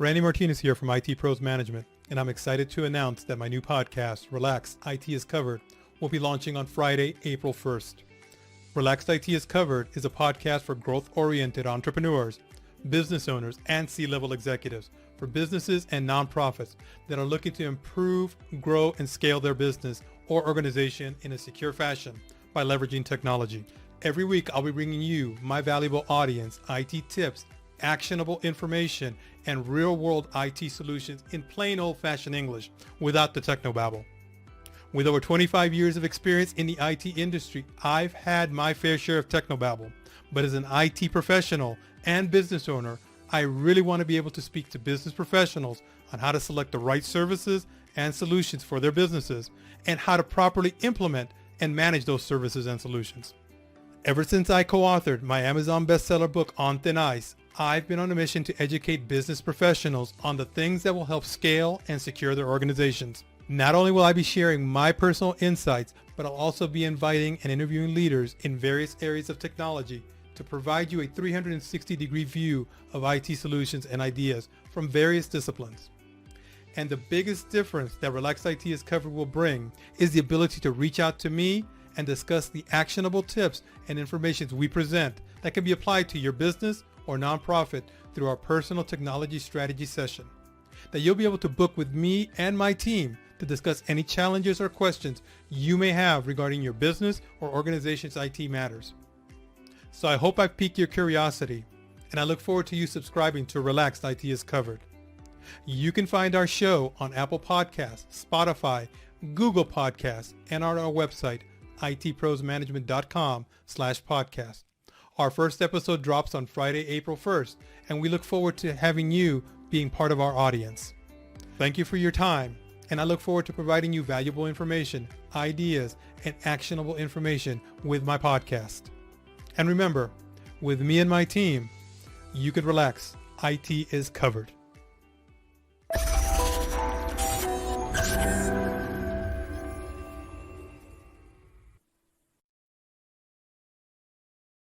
Randy Martinez here from IT Pros Management, and I'm excited to announce that my new podcast, Relaxed IT is Covered, will be launching on Friday, April 1st. Relaxed IT is Covered is a podcast for growth-oriented entrepreneurs, business owners, and C-level executives for businesses and nonprofits that are looking to improve, grow, and scale their business or organization in a secure fashion by leveraging technology. Every week, I'll be bringing you, my valuable audience, IT tips, actionable information, and real-world IT solutions in plain old-fashioned English without the technobabble. With over 25 years of experience in the IT industry, I've had my fair share of technobabble. But as an IT professional and business owner, I really want to be able to speak to business professionals on how to select the right services and solutions for their businesses and how to properly implement and manage those services and solutions. Ever since I co-authored my Amazon bestseller book, On Thin Ice, I've been on a mission to educate business professionals on the things that will help scale and secure their organizations. Not only will I be sharing my personal insights, but I'll also be inviting and interviewing leaders in various areas of technology to provide you a 360-degree view of IT solutions and ideas from various disciplines. And the biggest difference that Relaxed IT is Covered will bring is the ability to reach out to me and discuss the actionable tips and information we present that can be applied to your business or nonprofit through our personal technology strategy session that you'll be able to book with me and my team to discuss any challenges or questions you may have regarding your business or organization's IT matters. So I hope I've piqued your curiosity, and I look forward to you subscribing to Relaxed IT is Covered. You can find our show on Apple Podcasts, Spotify, Google Podcasts, and on our website, itprosmanagement.com/podcast. Our first episode drops on Friday, April 1st, and we look forward to having you being part of our audience. Thank you for your time, and I look forward to providing you valuable information, ideas, and actionable information with my podcast. And remember, with me and my team, you can relax. IT is covered.